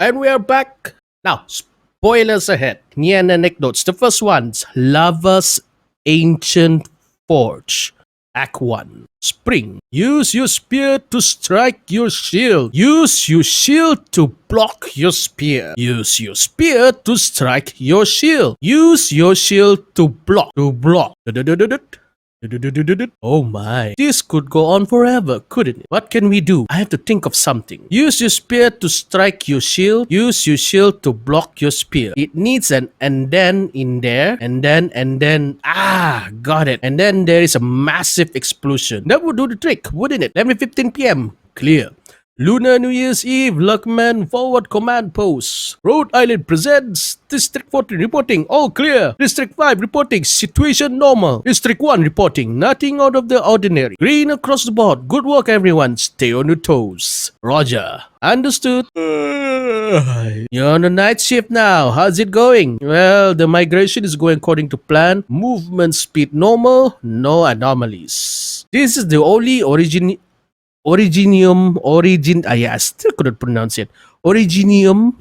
And we are back. Now, spoilers ahead. Nian Anecdotes. The first one's Lava's Ancient Forge. Act 1. Spring. Use your spear to strike your shield. Use your shield to block your spear. Use your spear to strike your shield. Use your shield to block. Oh my, this could go on forever, couldn't it? What can we do? I have to think of something. Use your spear to strike your shield. Use your shield to block your spear. It needs an and then in there. And then. Got it. And then there is a massive explosion. That would do the trick, wouldn't it? 11:15 p.m. Clear. Lunar New Year's Eve, Luckman forward command post. Rhode Island presents District 14 reporting, all clear. District 5 reporting, situation normal. District 1 reporting, nothing out of the ordinary. Green across the board. Good work everyone, stay on your toes. Roger. Understood. You're on the night shift now. How's it going? Well, the migration is going according to plan. Movement speed normal, no anomalies. This is the only I still couldn't pronounce it. Originium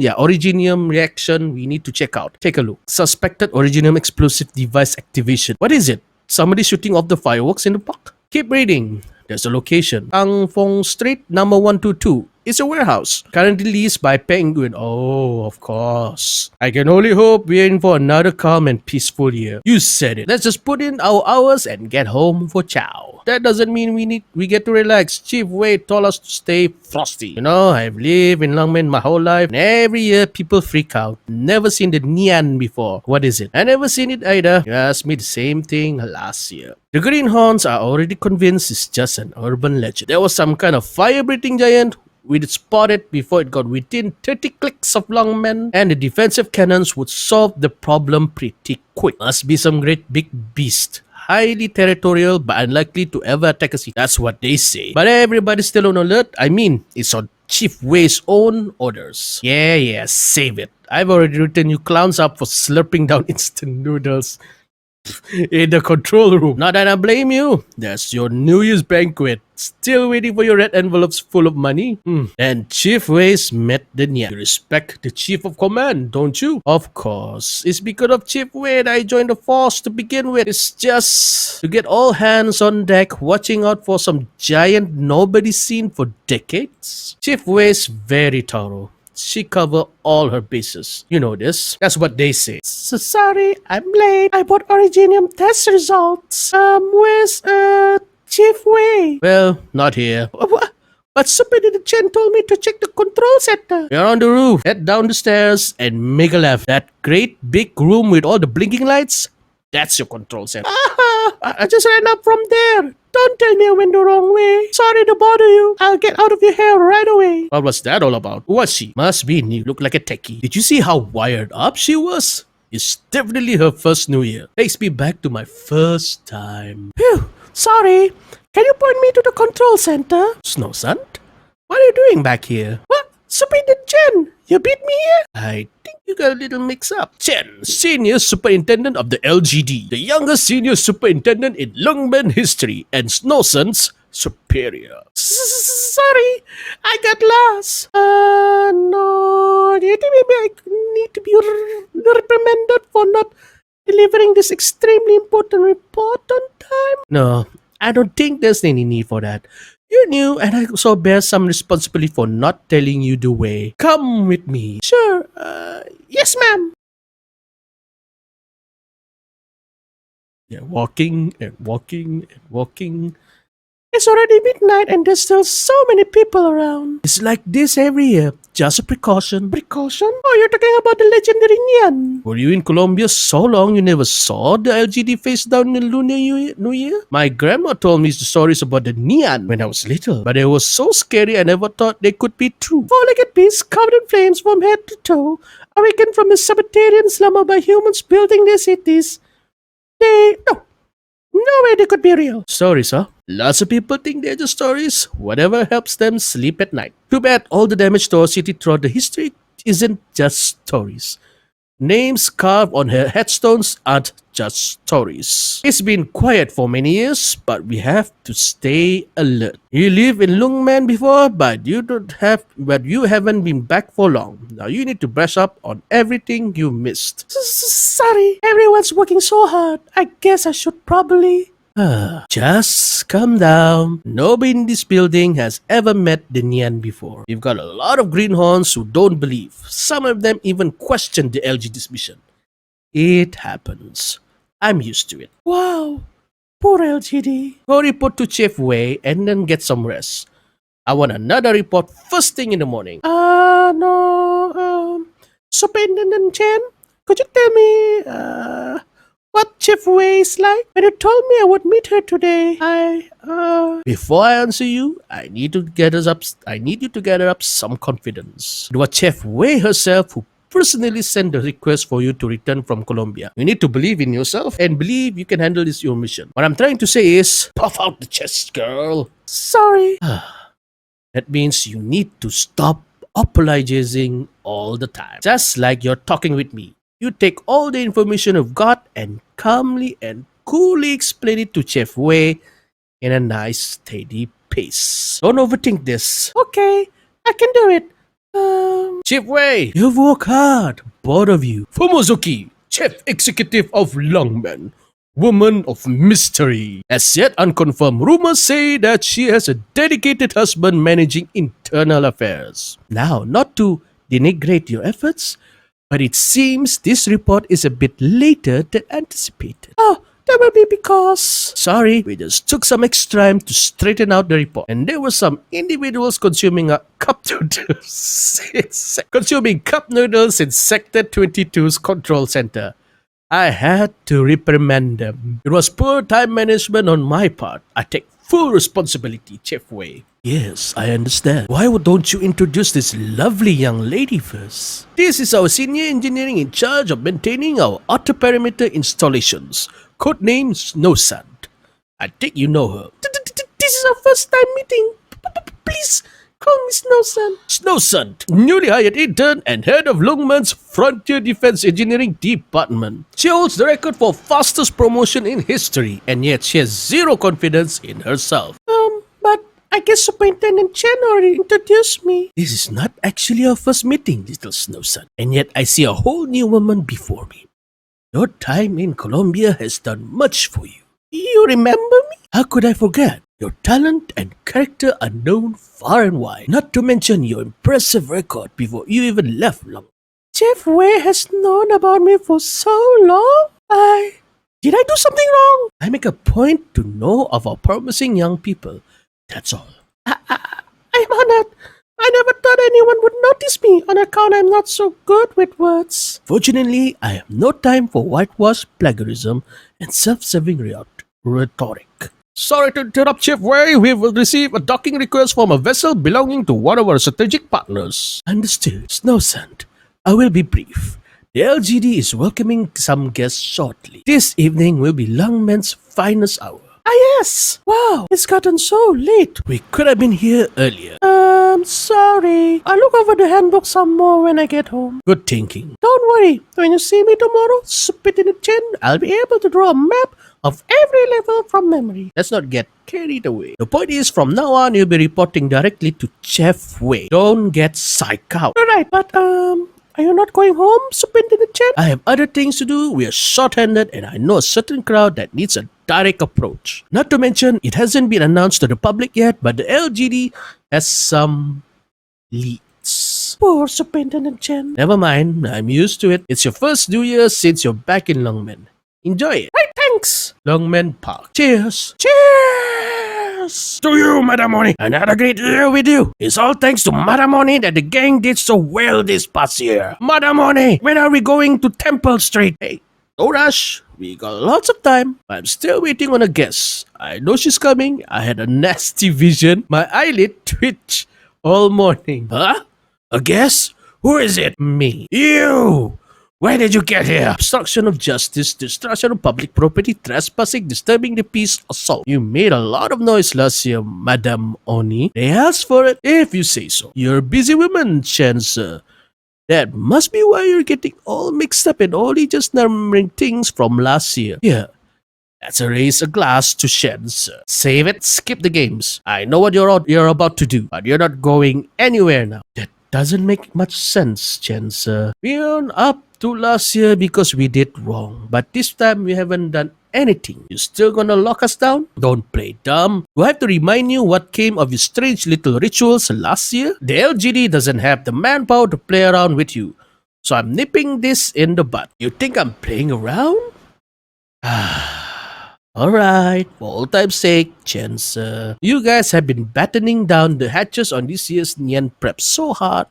reaction we need to check out. Take a look. Suspected Originium explosive device activation. What is it? Somebody shooting off the fireworks in the park? Keep reading. There's a location. Ang Fong Street, number 122. It's a warehouse. Currently leased by Penguin. Oh, of course. I can only hope we're in for another calm and peaceful year. You said it. Let's just put in our hours and get home for chow. That doesn't mean we get to relax. Chief Wei told us to stay frosty. You know, I've lived in Longmen my whole life, and every year people freak out. Never seen the Nian before. What is it? I never seen it either. You asked me the same thing last year. The Greenhorns are already convinced it's just an urban legend. There was some kind of fire-breathing giant. We'd spot it before it got within 30 clicks of Longmen, and the defensive cannons would solve the problem pretty quick. Must be some great big beast. Highly territorial but unlikely to ever attack a city. That's what they say. But everybody's still on alert. I mean, it's on Chief Wei's own orders. Yeah, save it. I've already written you clowns up for slurping down instant noodles in the control room. Not that I blame you. That's your New Year's banquet. Still waiting for your red envelopes full of money? And Chief Wei's met the Nian. You respect the Chief of Command, don't you? Of course. It's because of Chief Wei that I joined the force to begin with. It's just to get all hands on deck, watching out for some giant nobody's seen for decades. Chief Wei's very thorough. She covered all her bases. You know this. That's what they say. So sorry, I'm late. I bought Originium test results. Where's Chief Wei? Well, not here. What? But Superintendent Chen told me to check the control center. You're on the roof. Head down the stairs and make a left. That great big room with all the blinking lights, that's your control center. I just ran up from there. Don't tell me I went the wrong way. Sorry to bother you. I'll get out of your hair right away. What was that all about? Who was she? Must be new. Look like a techie. Did you see how wired up she was? It's definitely her first New Year. Takes me back to my first time. Phew. Sorry. Can you point me to the control center? Snow Sun? What are you doing back here? What? Superintendent Chen, you beat me here? I think you got a little mix up. Chen, Senior Superintendent of the LGD, the youngest Senior Superintendent in Longmen history, and Snowsun's superior. Sorry, I got lost. No, do you think maybe I need to be reprimanded for not delivering this extremely important report on time? No, I don't think there's any need for that. You're new, and I also bear some responsibility for not telling you the way. Come with me. Sure. Yes, ma'am. Yeah, walking and walking and walking. It's already midnight and there's still so many people around. It's like this every year. Just a precaution. Precaution? Oh, you're talking about the legendary Nian. Were you in Colombia so long you never saw the LGD face down in Lunar New Year? My grandma told me the stories about the Nian when I was little, but they were so scary I never thought they could be true. Four-legged beasts covered in flames from head to toe, awakened from a Sabbatarian slumber by humans building their cities. No way they could be real. Stories, huh? Lots of people think they're just stories. Whatever helps them sleep at night. Too bad all the damage to our city throughout the history isn't just stories. Names carved on her headstones aren't just stories. It's been quiet for many years, but we have to stay alert. You lived in Lungmen before, but you haven't been back for long. Now you need to brush up on everything you missed. Sorry, everyone's working so hard. I guess I should probably just calm down. Nobody in this building has ever met the Nian before. We've got a lot of greenhorns who don't believe. Some of them even question the LGD's mission. It happens. I'm used to it. Wow, poor LGD. Go report to Chief Wei and then get some rest. I want another report first thing in the morning. No, Superintendent Chen, could you tell me, what Chief Wei is like? When you told me I would meet her today, Before I answer you, I need you to gather up some confidence. It was Chief Wei herself who personally sent the request for you to return from Colombia. You need to believe in yourself and believe you can handle this your mission. What I'm trying to say is, puff out the chest, girl. Sorry. That means you need to stop apologizing all the time. Just like you're talking with me. You take all the information you've got and calmly and coolly explain it to Chef Wei in a nice, steady pace. Don't overthink this. Okay, I can do it. Chef Wei, you've worked hard, both of you. Fumozuki, Chief Executive of Longmen, woman of mystery. As yet unconfirmed, rumors say that she has a dedicated husband managing internal affairs. Now, not to denigrate your efforts, but it seems this report is a bit later than anticipated. Oh, that will be because... Sorry, we just took some extra time to straighten out the report. And there were some individuals consuming cup noodles. consuming cup noodles in Sector 22's control center. I had to reprimand them. It was poor time management on my part. I take full responsibility, Chef Wei. Yes, I understand. Why don't you introduce this lovely young lady first? This is our senior engineering in charge of maintaining our outer perimeter installations. Codename Snowsand. I think you know her. This is our first time meeting. Please call me Snowsand. Snowsand, newly hired intern and head of Lungman's Frontier Defense Engineering Department. She holds the record for fastest promotion in history, and yet she has zero confidence in herself. But I guess Superintendent Chen already introduced me. This is not actually our first meeting, little Snowsun. And yet I see a whole new woman before me. Your time in Colombia has done much for you. You remember me? How could I forget? Your talent and character are known far and wide. Not to mention your impressive record before you even left Long. Jeff Wei has known about me for so long. Did I do something wrong? I make a point to know of our promising young people. That's all. I'm honored. I never thought anyone would notice me on account I'm not so good with words. Fortunately, I have no time for whitewash plagiarism and self-serving rhetoric. Sorry to interrupt, Chief Wei. We will receive a docking request from a vessel belonging to one of our strategic partners. Understood. Snowsand. I will be brief. The LGD is welcoming some guests shortly. This evening will be Longman's finest hour. Yes! Wow, it's gotten so late. We could have been here earlier. Sorry. I'll look over the handbook some more when I get home. Good thinking. Don't worry. When you see me tomorrow, spit in the chin, I'll be able to draw a map of every level from memory. Let's not get carried away. The point is, from now on, you'll be reporting directly to Chef Wei. Don't get psyched out. Alright, but are you not going home, Superintendent Chen? I have other things to do. We are short-handed and I know a certain crowd that needs a direct approach. Not to mention, it hasn't been announced to the public yet, but the LGD has some leads. Poor Superintendent Chen. Never mind, I'm used to it. It's your first New Year since you're back in Longmen. Enjoy it. Right, thanks. Longmen Park. Cheers. Cheers. To you, Madam Oni. Another great year with you. It's all thanks to Madam Oni that the gang did so well this past year. Madam Oni, when are we going to Temple Street? Hey, no rush. We got lots of time. I'm still waiting on a guest. I know she's coming. I had a nasty vision. My eyelid twitched all morning. Huh? A guest? Who is it? Me. You! Where did you get here? Obstruction of justice, destruction of public property, trespassing, disturbing the peace, assault. You made a lot of noise last year, Madam Oni. They asked for it if you say so. You're a busy woman, Chen, sir. That must be why you're getting all mixed up and only just numbering things from last year. Yeah, let's raise a glass to Shens. Save it, skip the games. I know what you're about to do, but you're not going anywhere now. That doesn't make much sense, Shens. We're up to last year because we did wrong, but this time we haven't done anything. You still gonna lock us down? Don't play dumb. Do I have to remind you what came of your strange little rituals last year? The LGD doesn't have the manpower to play around with you, so I'm nipping this in the bud. You think I'm playing around? Alright, for old time's sake, Chance, you guys have been battening down the hatches on this year's Nian prep so hard,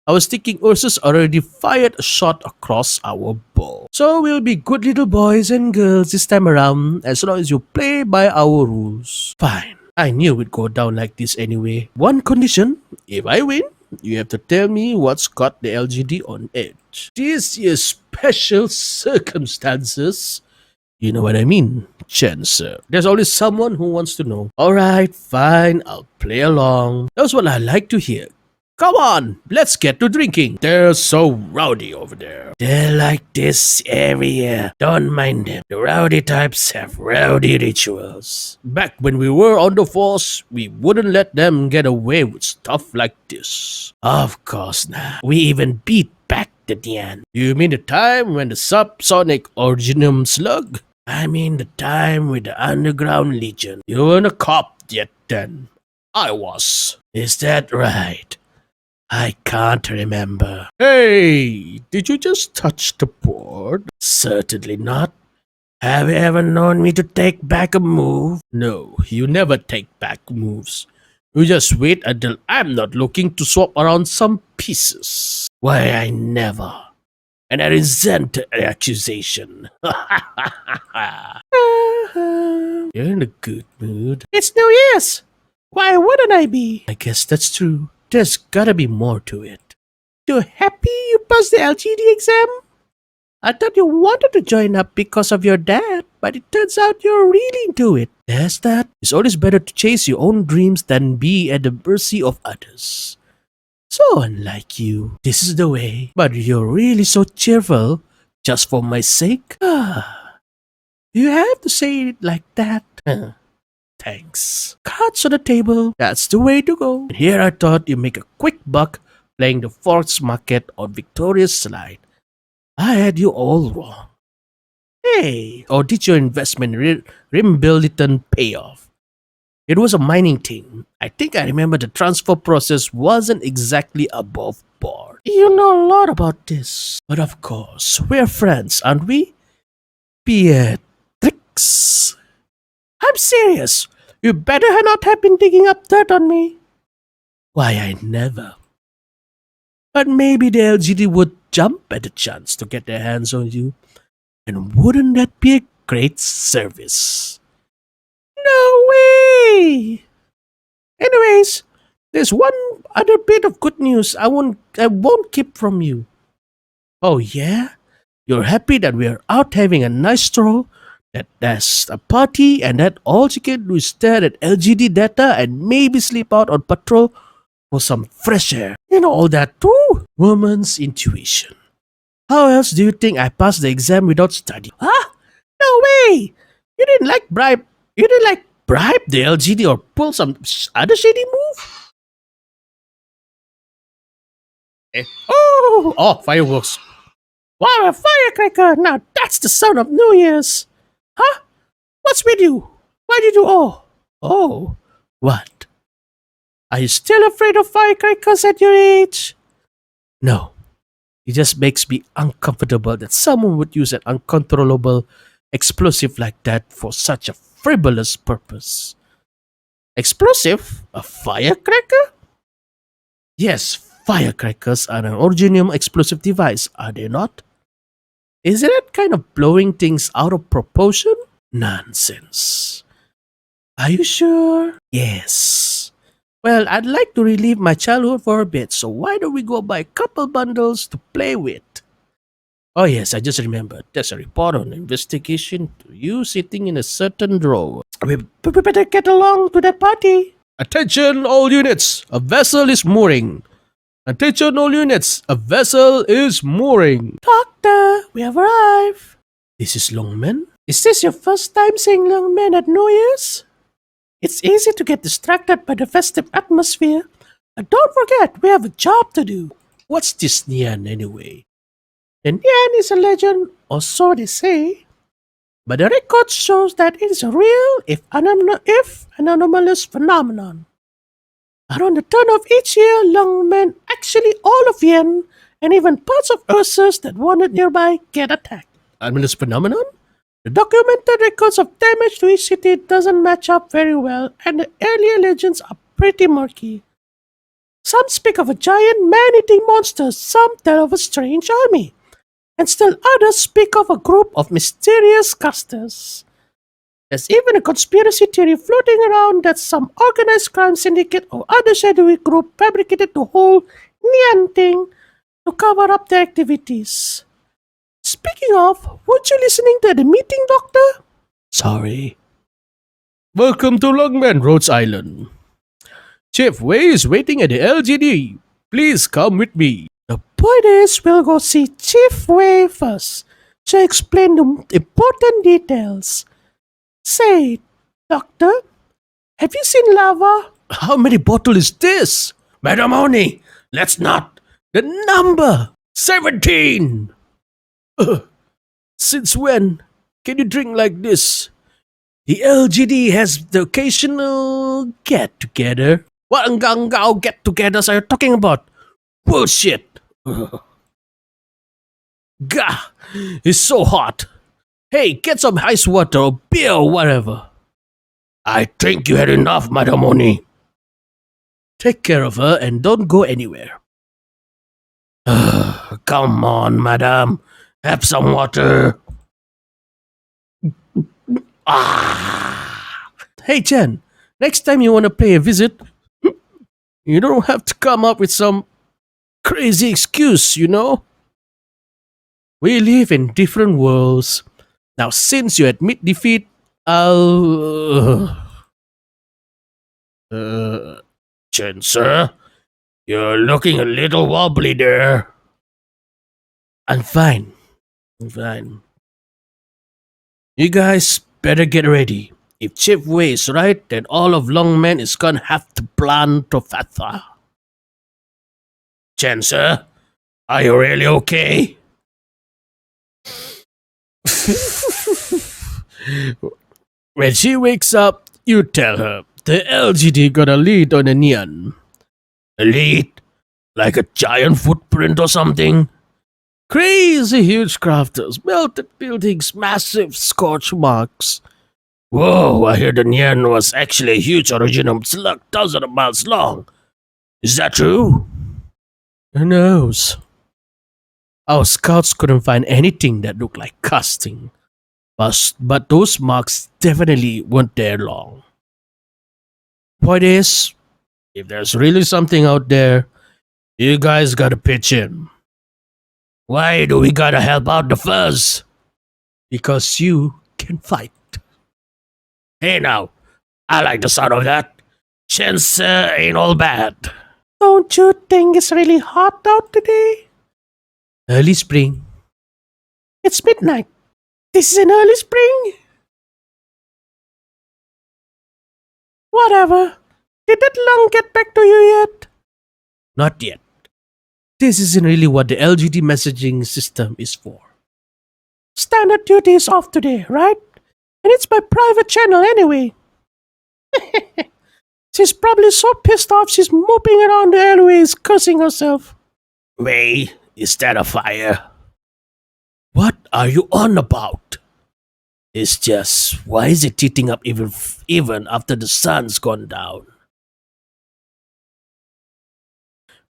I was thinking Ursus already fired a shot across our bow. So we'll be good little boys and girls this time around, as long as you play by our rules. Fine, I knew it'd go down like this anyway. One condition, if I win, you have to tell me what's got the LGD on edge. This year's special circumstances. You know what I mean, Chance. There's always someone who wants to know. Alright, fine, I'll play along. That's what I like to hear. Come on, let's get to drinking. They're so rowdy over there. They're like this every year. Don't mind them. The rowdy types have rowdy rituals. Back when we were on the force, we wouldn't let them get away with stuff like this. Of course not. We even beat back the Nian. You mean the time when the subsonic Originum slug? I mean the time with the Underground Legion. You weren't a cop yet then. I was. Is that right? I can't remember. Hey, did you just touch the board? Certainly not. Have you ever known me to take back a move? No, you never take back moves. You just wait until I'm not looking to swap around some pieces. Why, I never. And I resent the accusation. You're in a good mood. It's New Year's. Why wouldn't I be? I guess that's true. There's gotta be more to it. You're happy you passed the LGD exam? I thought you wanted to join up because of your dad, but it turns out you're really into it. There's that. It's always better to chase your own dreams than be at the mercy of others. So unlike you, this is the way. But you're really so cheerful, just for my sake. You have to say it like that. Thanks. Cards on the table, that's the way to go. And here I thought you make a quick buck playing the forex market on Victoria's Slide. I had you all wrong. Hey, or did your investment Rimbilliton pay off? It was a mining thing. I think I remember the transfer process wasn't exactly above board. You know a lot about this. But of course, we're friends, aren't we? Beatrix. I'm serious. You better not have been digging up dirt on me. Why, I never. But maybe the LGD would jump at the chance to get their hands on you. And wouldn't that be a great service? No way! Anyways, there's one other bit of good news I won't keep from you. Oh yeah? You're happy that we're out having a nice stroll, that there's a party, and that all you can do is stare at LGD data and maybe sleep out on patrol for some fresh air. And all that too? Woman's intuition. How else do you think I passed the exam without studying? Huh? No way! You didn't bribe the LGD or pull some other shady move? Oh, fireworks. Wow, a firecracker! Now that's the sound of New Year's. Huh? What's with you? Why did you Oh, what? Are you still afraid of firecrackers at your age? No. It just makes me uncomfortable that someone would use an uncontrollable explosive like that for such a frivolous purpose. Explosive? A firecracker? Yes, firecrackers are an Originium explosive device, are they not? Isn't that kind of blowing things out of proportion? Nonsense. Are you sure? Yes. Well, I'd like to relive my childhood for a bit, so why don't we go buy a couple bundles to play with? Oh yes, I just remembered. There's a report on investigation to you sitting in a certain drawer. We better get along to that party. Attention all units! A vessel is mooring. Attention all units, a vessel is mooring. Doctor, we have arrived. This is Longman. Is this your first time seeing Longman at New Year's? It's easy to get distracted by the festive atmosphere. And don't forget, we have a job to do. What's this Nian anyway? The Nian is a legend, or so they say. But the record shows that it is a real, if anomalous phenomenon. Around the turn of each year, longmen, actually all of Yen, and even parts of Ursus that wandered nearby get attacked. Anomalous phenomenon? The documented records of damage to each city doesn't match up very well, and the earlier legends are pretty murky. Some speak of a giant man-eating monster, some tell of a strange army, and still others speak of a group of mysterious casters. There's even a conspiracy theory floating around that some organized crime syndicate or other shadowy group fabricated the whole Nian thing to cover up their activities. Speaking of, weren't you listening to the meeting, Doctor? Sorry. Welcome to Longman Rhodes Island. Chief Wei is waiting at the LGD. Please come with me. The point is, we'll go see Chief Wei first to explain the important details. Say, Doctor, have you seen lava? How many bottles is this? Madam Oni, let's not. The number 17. Since when can you drink like this? The LGD has the occasional get-together. What Ngangao get-togethers are you talking about? Bullshit. Gah, it's so hot. Hey, get some ice water or beer or whatever. I think you had enough, Madam Oni. Take care of her and don't go anywhere. Come on, madam. Have some water. Hey, Chen. Next time you want to pay a visit, you don't have to come up with some crazy excuse, you know? We live in different worlds. Now, since you admit defeat, I'll... Chen, sir, you're looking a little wobbly there. I'm fine. You guys better get ready. If Chief Wei is right, then all of Longman is gonna have to plan to fatha. Chen, sir, are you really okay? When she wakes up, you tell her the LGD got a lead on the Nian. A lead? Like a giant footprint or something? Crazy huge crafters, melted buildings, massive scorch marks. Whoa, I heard the Nian was actually a huge original slug thousands of miles long. Is that true? Who knows? Our scouts couldn't find anything that looked like casting. But those marks definitely weren't there long. Point is, if there's really something out there, you guys gotta pitch in. Why do we gotta help out the fuzz? Because you can fight. Hey now, I like the sound of that. Chance ain't all bad. Don't you think it's really hot out today? Early spring. It's midnight. This is an early spring? Whatever. Did that lung get back to you yet? Not yet. This isn't really what the LGD messaging system is for. Standard duty is off today, right? And it's my private channel anyway. She's probably so pissed off she's moping around the airways cursing herself. Wait, is that a fire? What are you on about? It's just, why is it heating up even after the sun's gone down?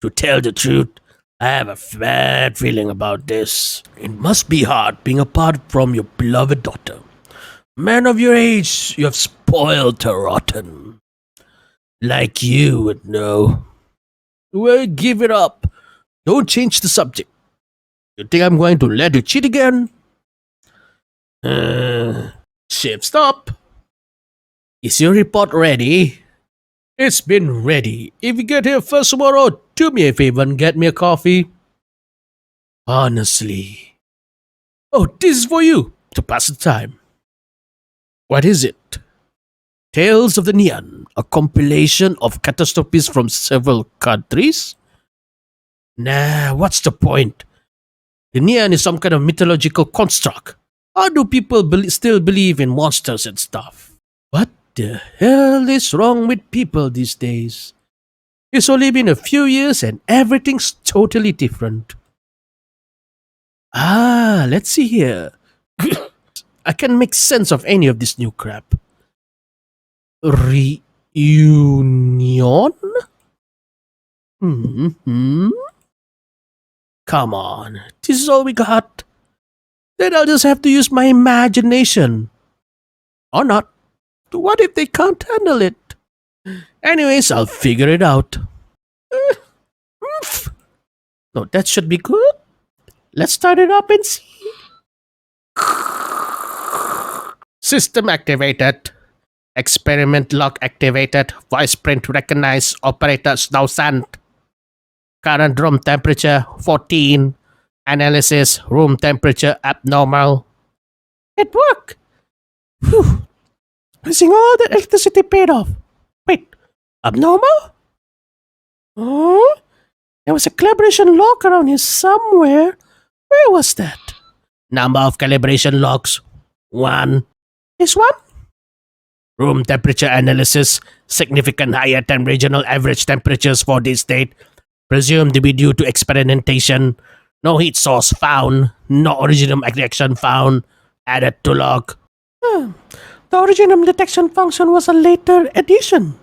To tell the truth, I have a bad feeling about this. It must be hard being apart from your beloved daughter. Man of your age, you have spoiled her rotten. Like you would know. Well, give it up. Don't change the subject. You think I'm going to let you cheat again? Shift stop. Is your report ready? It's been ready. If you get here first tomorrow, do me a favor and get me a coffee. Honestly. Oh, this is for you, to pass the time. What is it? Tales of the Nian, a compilation of catastrophes from several countries? Nah, what's the point? The Nian is some kind of mythological construct. How do people still believe in monsters and stuff? What the hell is wrong with people these days? It's only been a few years and everything's totally different. Let's see here. I can't make sense of any of this new crap. Reunion? Hmm. Come on, this is all we got. Then I'll just have to use my imagination. Or not. What if they can't handle it? Anyways, I'll figure it out. No, that should be good. Let's start it up and see. System activated. Experiment log activated. Voice print recognized. Operators now sent. Current room temperature 14. Analysis room temperature abnormal. It worked. Phew. Using all that electricity paid off. Wait, abnormal? Oh, there was a calibration log around here somewhere. Where was that? Number of calibration logs 1. This one? Room temperature analysis significant higher than regional average temperatures for this date. Presumed to be due to experimentation. No heat source found. No originum reaction found. Added to log. The originum detection function was a later addition.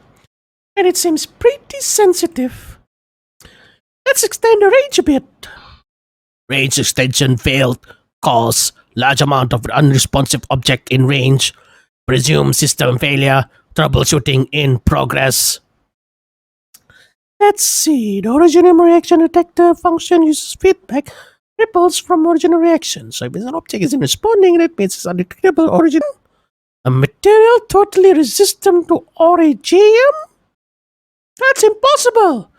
And it seems pretty sensitive. Let's extend the range a bit. Range extension failed. Cause large amount of unresponsive object in range. Presumed system failure. Troubleshooting in progress. Let's see. The original reaction detector function uses feedback ripples from original reaction. So if an object isn't responding, that means it's undetectable origin. A material totally resistant to origin? That's impossible.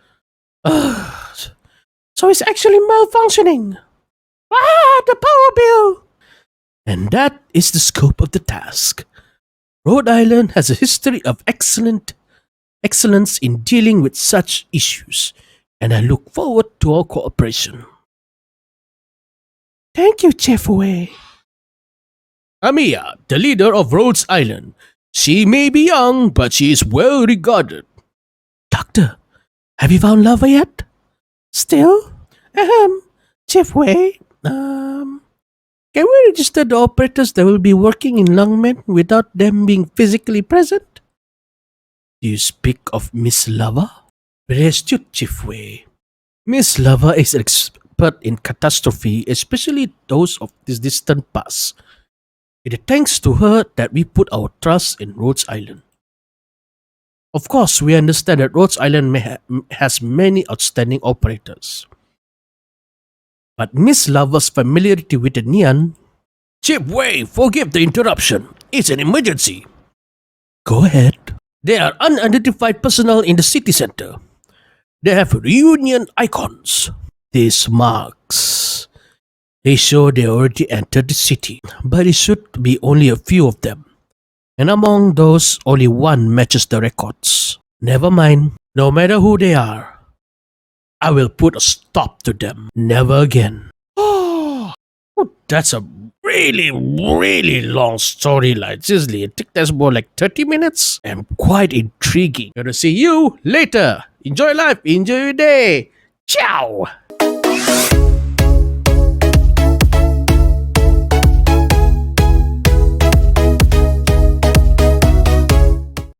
So it's actually malfunctioning. The power bill. And that is the scope of the task. Rhode Island has a history of excellence in dealing with such issues, and I look forward to our cooperation. Thank you, Chef Wei. Amiya, the leader of Rhodes Island. She may be young, but she is well regarded. Doctor, have you found lava yet? Still? Chef Wei, can we register the operators that will be working in Lungmen without them being physically present? Do you speak of Miss Lava? Very astute, Chief Wei. Miss Lava is an expert in catastrophe, especially those of this distant past. It is thanks to her that we put our trust in Rhodes Island. Of course, we understand that Rhodes Island has many outstanding operators. But Miss Lava's familiarity with the Nian... Chief Wei, forgive the interruption. It's an emergency. Go ahead. There are unidentified personnel in the city center. They have reunion icons. These marks. They show they already entered the city, but it should be only a few of them. And among those, only one matches the records. Never mind, no matter who they are, I will put a stop to them. Never again. Oh, that's a really long storyline. Seriously, I think that's more like 30 minutes and quite intriguing. Gonna see you later. Enjoy life, enjoy your day. Ciao!